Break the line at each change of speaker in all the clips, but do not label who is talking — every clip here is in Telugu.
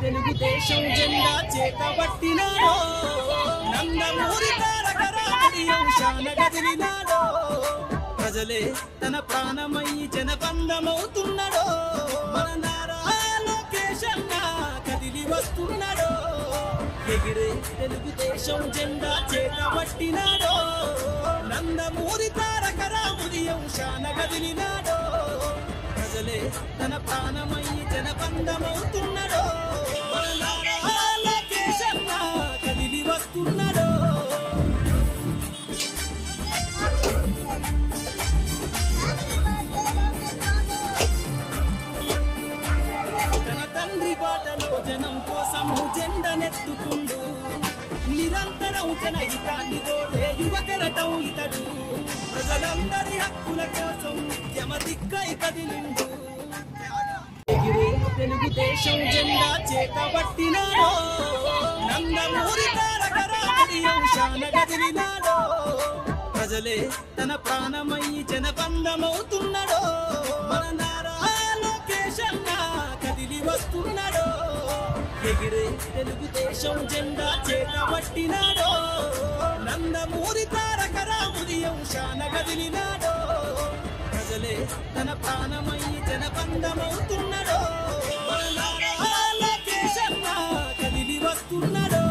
తెలుగుదేశం జెండా చేతబట్టినాడో నందమూరి తారక రాముడి అంశాన కదిలినాడో ప్రజలే తన ప్రాణమై జనబంధమవుతున్నాడో మన నారా లోకేష్ అన్న కదిలి వస్తున్నాడో ఎగిరే తెలుగుదేశం జెండా చేతబట్టినాడో నందమూరి తారక రాముడి అంశాన కదిలినాడో ప్రజలే తన ప్రాణమై జనబంధమవుతున్నాడో మన నారా లోకేష్ అన్న కదిలి వస్తున్నాడో జనం కోసము జెండనెత్తుకుండు నిరంతరం జనహితాన్ని కోరే యువకరటం ఇతడు ప్రజలందరి హక్కుల కోసం యమదిక్కై కదిలిండు ఎగిరే తెలుగుదేశం జెండా చేతబట్టినాడో నందమూరి తారక రాముడి అంశాన కదిలినాడో ప్రజలే తన ప్రాణమై జనబంధమవుతున్నాడో మన నారా లోకేష్ అన్న కదిలి వస్తున్నాడో ఎగిరే తెలుగుదేశం జెండా చేతబట్టినాడో నందమూరి తారక రాముడి అంశాన కదిలినాడో ప్రజలే తన ప్రాణమై జనబంధమవుతున్నాడో మన నారా లోకేష్ అన్న కదిలి వస్తున్నాడో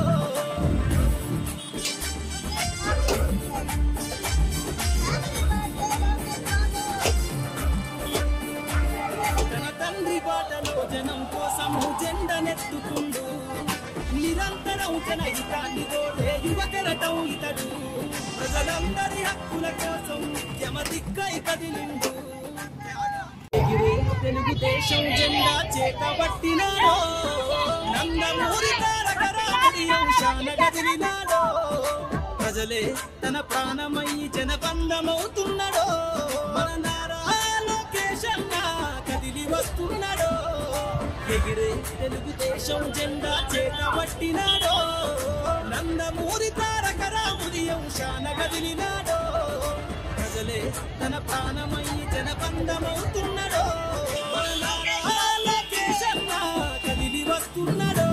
తన తండ్రి బాటలో జనం కోసము జెండనెత్తుకుండు నిరంతరం జనహితాన్ని కోరే యువకరటం ఇతడు ప్రజలందరి హక్కుల కోసం యమదిక్కై కదిలిండు ఎగిరే తెలుగుదేశం జెండా చేతబట్టినాడో నందమూరి తారక రాముడి అంశాన కదిలినాడో ప్రజలే తన ప్రాణమై జనబంధమవుతున్నాడో మన నారా లోకేష్ అన్న కదిలి వస్తున్నాడో ఎగిరే తెలుగుదేశం జెండా చేతబట్టినాడో నందమూరి తారక రాముడి అంశాన కదిలినాడో ప్రజలే తన ప్రాణమై జనబంధమవుతున్నాడో మన నారా లోకేష్ అన్న కదిలి వస్తున్నాడో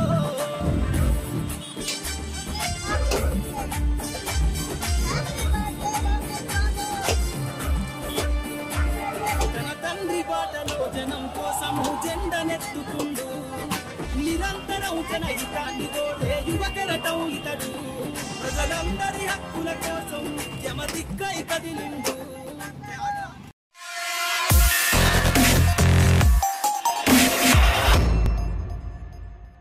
తన తండ్రి బాటలో జనం కోసము జెండనెత్తుకుండు నిరంతరం జనహితాన్ని కోరే యువకరటం ఇతడు ప్రజలందరి హక్కుల కోసం యమదిక్కై కదిలిండు